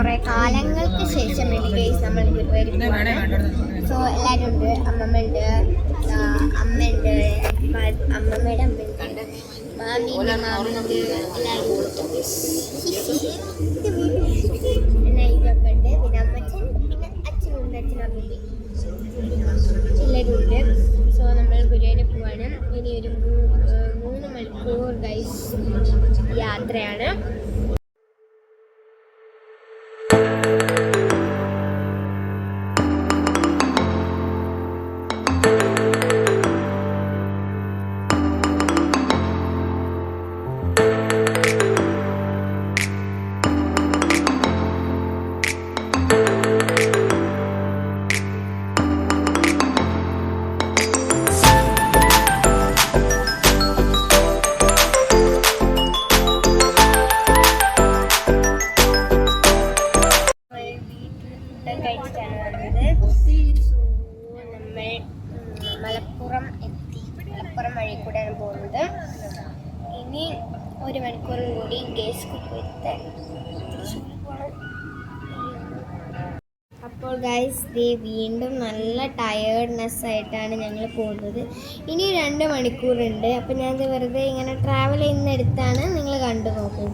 കുറേ കാലങ്ങൾക്ക് ശേഷം ഗൈസ് നമ്മൾ ഗുരുവായൂർ. സോ എല്ലാവരും ഉണ്ട്. അമ്മമ്മ ഉണ്ട്, അമ്മയുണ്ട്, അമ്മമ്മയുടെ അമ്മയുണ്ട്, മാമിയുണ്ട്, മാമുണ്ട്, എല്ലാവരും പിന്നെ ഇതൊക്കെ ഉണ്ട്. പിന്നെ അമ്മച്ചൻ, പിന്നെ അച്ഛനുണ്ട്, അച്ഛനമ്മയും എല്ലാവരും ഉണ്ട്. സോ നമ്മൾ ഗുരുവായൂർ പോവാണ്. ഇനി ഒരു 3 മണിക്കൂർ ഗൈസ് യാത്രയാണ്. മലപ്പുറം എത്തി. മലപ്പുറം വഴി കൂടെയാണ് പോകുന്നത്. ഇനി 1 മണിക്കൂർ കൂടി ഗേസ് കുപ്പത്തെ. അപ്പോൾ ഗൈസ് വീണ്ടും നല്ല ടയേർഡ്നെസ് ആയിട്ടാണ് ഞങ്ങൾ പോകുന്നത്. ഇനി 2 മണിക്കൂറുണ്ട്. അപ്പോൾ ഞാൻ വെറുതെ ഇങ്ങനെ ട്രാവൽ ചെയ്യുന്നിടത്താണ്. നിങ്ങൾ കണ്ടു നോക്കൂ.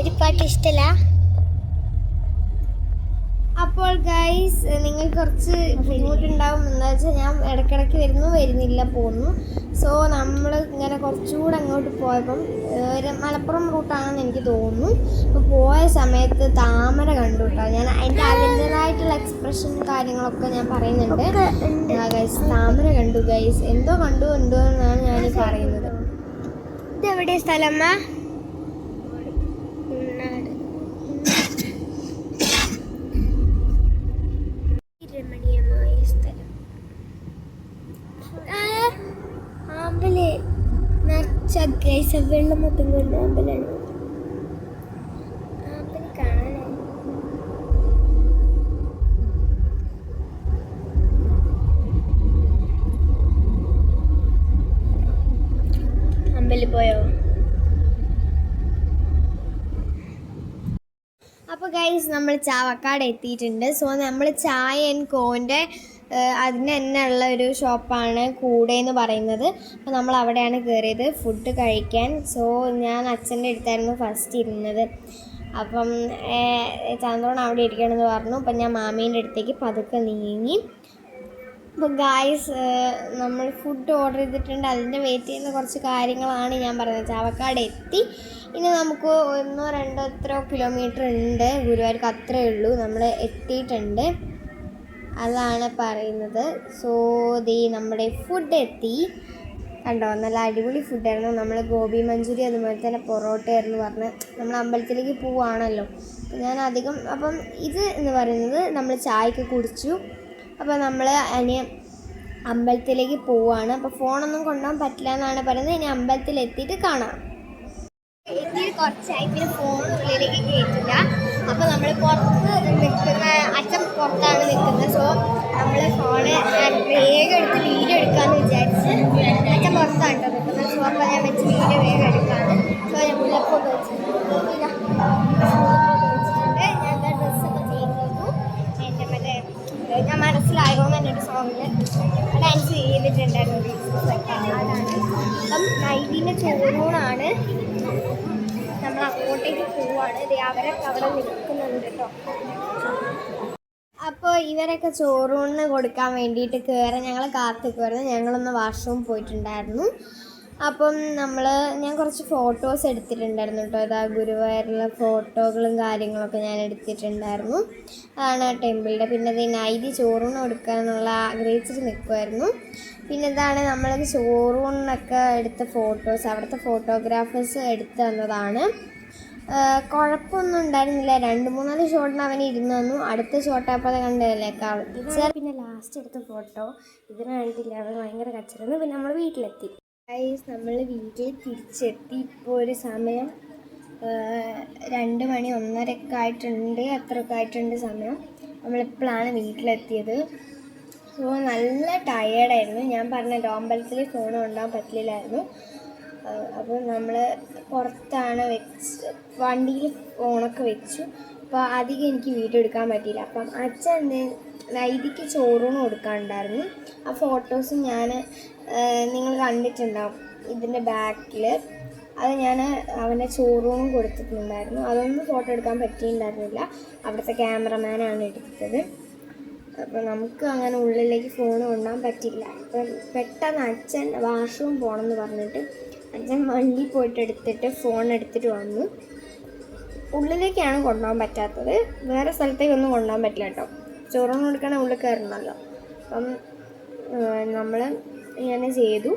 ഒരു പാട്ട് ഇഷ്ടമല്ല. അപ്പോൾ ഗൈസ് നിങ്ങൾക്ക് കുറച്ച് ബുദ്ധിമുട്ടുണ്ടാവും. എന്താ വെച്ചാൽ ഞാൻ ഇടയ്ക്കിടയ്ക്ക് വരുന്നില്ല പോകുന്നു. സോ നമ്മൾ ഇങ്ങനെ കുറച്ചുകൂടെ അങ്ങോട്ട് പോയപ്പം മലപ്പുറം റൂട്ടാണെന്ന് എനിക്ക് തോന്നുന്നു. അപ്പോൾ പോയ സമയത്ത് താമര കണ്ടു കേട്ടോ. ഞാൻ അതിൻ്റെതായിട്ടുള്ള എക്സ്പ്രഷൻ കാര്യങ്ങളൊക്കെ ഞാൻ പറയുന്നുണ്ട്. ഗൈസ് താമര കണ്ടു ഗൈസ്. എന്തോ കണ്ടു എന്നാണ് ഞാൻ പറയുന്നത്. ഇതെവിടെ സ്ഥലമ്മ? രമണീയമായ സ്ഥലം. അമ്പല് വെള്ളം മൊത്തം കൊണ്ട് അമ്പലാണ്. അമ്പലം കാണാനായി അമ്പലത്തിൽ പോയോ? അപ്പോൾ ഗൈസ് നമ്മൾ ചാവക്കാട് എത്തിയിട്ടുണ്ട്. സോ നമ്മൾ ചായ ആൻഡ് കോൻ്റെ അതിന് തന്നെ ഉള്ള ഒരു ഷോപ്പാണ് കൂടെ എന്ന് പറയുന്നത്. അപ്പോൾ നമ്മൾ അവിടെയാണ് കയറിയത് ഫുഡ് കഴിക്കാൻ. സോ ഞാൻ അച്ഛൻ്റെ അടുത്തായിരുന്നു ഫസ്റ്റ് ഇരുന്നത്. അപ്പം ചന്ദ്രൻ അവിടെ ഇരിക്കണമെന്ന് പറഞ്ഞു. അപ്പം ഞാൻ മാമീൻ്റെ അടുത്തേക്ക് പതുക്കെ നീങ്ങി. അപ്പോൾ ഗായ്സ് നമ്മൾ ഫുഡ് ഓർഡർ ചെയ്തിട്ടുണ്ട്. അതിൻ്റെ വെയിറ്റ് ചെയ്യുന്ന കുറച്ച് കാര്യങ്ങളാണ് ഞാൻ പറയുന്നത്. ചാവക്കാട് എത്തി. ഇനി നമുക്ക് 1-2 എത്രയോ കിലോമീറ്റർ ഉണ്ട് ഗുരുവായൂർക്ക്. അത്രയേ ഉള്ളൂ. നമ്മൾ എത്തിയിട്ടുണ്ട്, അതാണ് പറയുന്നത്. സോ നമ്മുടെ ഫുഡ് എത്തി. കണ്ടോ, നല്ല അടിപൊളി ഫുഡായിരുന്നു. നമ്മൾ ഗോബി മഞ്ചൂരി അതുപോലെ തന്നെ പൊറോട്ടയായിരുന്നു പറഞ്ഞ്. നമ്മൾ അമ്പലത്തിലേക്ക് പോവുകയാണല്ലോ. ഞാൻ അധികം അപ്പം ഇത് എന്ന് പറയുന്നത് നമ്മൾ ചായയൊക്കെ കുടിച്ചു. അപ്പോൾ നമ്മൾ ഇനി അമ്പലത്തിലേക്ക് പോവുകയാണ്. അപ്പോൾ ഫോണൊന്നും കൊണ്ടുപോകാൻ പറ്റില്ല എന്നാണ് പറയുന്നത്. ഇനി അമ്പലത്തിൽ എത്തിയിട്ട് കാണാം. എത്തിയിട്ട് കുറച്ചായി, പിന്നെ ഫോൺ ഉള്ളിലേക്ക് കയറ്റില്ല. അപ്പോൾ നമ്മൾ പുറത്ത് നിൽക്കുന്ന അച്ഛൻ പുറത്താണ് നിൽക്കുന്നത്. സോ നമ്മൾ ഫോണ് വേഗം എടുത്ത് വീഡിയോ എടുക്കാമെന്ന് വിചാരിച്ച് അച്ഛൻ പുറത്താണ് കേട്ടോ നിൽക്കുന്നത്. സോ അപ്പോൾ ഞാൻ വെച്ച് വീഡിയോ വേഗം എടുക്കാണ്. സോ ഞാൻ മുല്ലപ്പൊക്കെ വെച്ചിട്ടുണ്ട്. ഞാൻ എന്താ ഡ്രസ്സൊക്കെ ചെയ്തിരുന്നു. എൻ്റെ മറ്റേ ഞാൻ മനസ്സിലായതുകൊണ്ട് തന്നെ ഒരു സോങ്ങിൽ ഡാൻസ് ചെയ്തിട്ടുണ്ടായിരുന്നു. അതാണ്. അപ്പം നൈറ്റിൻ്റെ ചോറൂണാണ്. നമ്മൾ അങ്ങോട്ടേക്ക് പോവാണ്. അവരൊക്കെ അവിടെ നിൽക്കുന്നുണ്ട് കേട്ടോ. അപ്പോൾ ഇവരൊക്കെ ചോറൂണിന് കൊടുക്കാൻ വേണ്ടിയിട്ട് ഞങ്ങൾ കാത്തിക്കുമായിരുന്നു. ഞങ്ങളൊന്ന് വാഷ്റൂം പോയിട്ടുണ്ടായിരുന്നു. അപ്പം ഞാൻ കുറച്ച് ഫോട്ടോസ് എടുത്തിട്ടുണ്ടായിരുന്നു കേട്ടോ. ഇതാ ഗുരുവായൂരിലെ ഫോട്ടോകളും കാര്യങ്ങളൊക്കെ ഞാൻ എടുത്തിട്ടുണ്ടായിരുന്നു. അതാണ് ടെമ്പിളിൻ്റെ. പിന്നെ ഇത് നൈറ്റ് ചോറൂണ് കൊടുക്കാനുള്ള ആഗ്രഹിച്ചിട്ട് നിൽക്കുമായിരുന്നു. പിന്നെ ഇതാണ് നമ്മൾ ചോറൂണിനൊക്കെ എടുത്ത ഫോട്ടോസ്. അവിടുത്തെ ഫോട്ടോഗ്രാഫേഴ്സ് എടുത്തു തന്നതാണ്. കുഴപ്പമൊന്നും ഉണ്ടായിരുന്നില്ല. 2-3 ഷോട്ടിന് അവൻ ഇരുന്ന് തന്നു. അടുത്ത ഷോട്ടായപ്പോൾ അത് കണ്ടതല്ലേ പിന്നെ ലാസ്റ്റ് എടുത്ത ഫോട്ടോ ഇതിന് വേണ്ടിയില്ല. അവൻ ഭയങ്കര കച്ചറായിരുന്നു. പിന്നെ നമ്മൾ വീട്ടിലെത്തി. നമ്മൾ വീട്ടിൽ തിരിച്ചെത്തി. ഇപ്പോൾ ഒരു സമയം 2 മണി 1:30 ആയിട്ടുണ്ട്. അത്രയൊക്കെ ആയിട്ടുണ്ട് സമയം. നമ്മളിപ്പോഴാണ് വീട്ടിലെത്തിയത്. സോ നല്ല ടയേർഡായിരുന്നു. ഞാൻ പറഞ്ഞല്ലോ അമ്പലത്തിൽ ഫോൺ കൊണ്ടുപോകാൻ പറ്റില്ലായിരുന്നു. അപ്പോൾ നമ്മൾ പുറത്താണ് വണ്ടിയിൽ ഫോണൊക്കെ വെച്ചു. അപ്പോൾ അധികം എനിക്ക് വീഡിയോ എടുക്കാൻ പറ്റിയില്ല. അപ്പം അച്ഛൻ നൈതിക്ക് ചോറൂണ് കൊടുക്കാനുണ്ടായിരുന്നു. ആ ഫോട്ടോസും ഞാൻ നിങ്ങൾ കണ്ടിട്ടുണ്ടാവും ഇതിൻ്റെ ബാക്കിൽ. അത് ഞാൻ അവൻ്റെ ചോറൂണും കൊടുത്തിട്ടുണ്ടായിരുന്നു. അതൊന്നും ഫോട്ടോ എടുക്കാൻ പറ്റിയിട്ടുണ്ടായിരുന്നില്ല, അവിടുത്തെ ക്യാമറമാനാണ് എടുത്തത്. അപ്പോൾ നമുക്ക് അങ്ങനെ ഉള്ളിലേക്ക് ഫോൺ കൊണ്ടുപോകാൻ പറ്റില്ല. അപ്പം പെട്ടെന്ന് അച്ഛൻ വാഷ്റൂം പോകണമെന്ന് പറഞ്ഞിട്ട് അച്ഛൻ വണ്ടി പോയിട്ട് എടുത്തിട്ട് ഫോൺ എടുത്തിട്ട് വന്നു. ഉള്ളിലേക്കാണ് കൊണ്ടുപോകാൻ പറ്റാത്തത്, വേറെ സ്ഥലത്തേക്കൊന്നും കൊണ്ടുപോകാൻ പറ്റില്ല കേട്ടോ. ചോറൂണ് കൊടുക്കണ ഉള്ളിൽ കയറണമല്ലോ. അപ്പം നമ്മൾ ഇങ്ങനെ ചെയ്തു.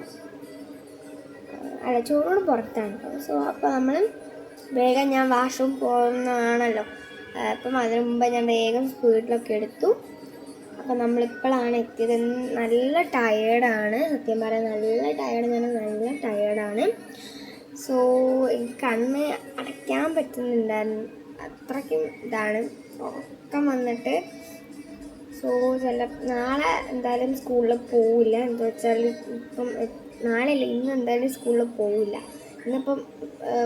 അല്ല, ചോറൂണ് പുറത്താണ് കേട്ടോ. സോ അപ്പോൾ നമ്മൾ വേഗം, ഞാൻ വാഷ്റൂം പോകുന്നതാണല്ലോ, അപ്പം അതിന് മുമ്പ് ഞാൻ വേഗം സ്പീഡിലൊക്കെ എടുത്തു. അപ്പം നമ്മളിപ്പോഴാണ് എത്തിയത്. നല്ല ടയേർഡാണ്, സത്യം പറയാൻ നല്ല ടയേർഡാണ്. സോ എനിക്ക് കണ്ണ് അടയ്ക്കാൻ പറ്റുന്നുണ്ടായിരുന്നു, അത്രയ്ക്കും ഇതാണ്, ഉറക്കം വന്നിട്ട്. സോ നാളെ എന്തായാലും സ്കൂളിൽ പോവില്ല. എന്താ വെച്ചാൽ ഇപ്പം നാളെയല്ല, ഇന്ന് എന്തായാലും സ്കൂളിൽ പോവില്ല. ഇന്നിപ്പം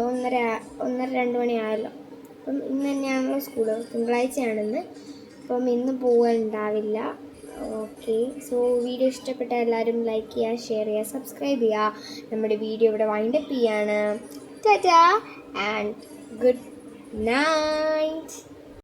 1:30-2 മണി ആയല്ലോ. അപ്പം ഇന്ന് തന്നെയാണല്ലോ സ്കൂള്, തിങ്കളാഴ്ചയാണെന്ന്. അപ്പം ഇന്ന് പോകാനുണ്ടാവില്ല. ഓക്കെ, സോ വീഡിയോ ഇഷ്ടപ്പെട്ട എല്ലാവരും ലൈക്ക് ചെയ്യുക, ഷെയർ ചെയ്യുക, സബ്സ്ക്രൈബ് ചെയ്യുക. നമ്മുടെ വീഡിയോ ഇവിടെ വൈൻഡപ്പ് ചെയ്യാണ്. Tata and good night.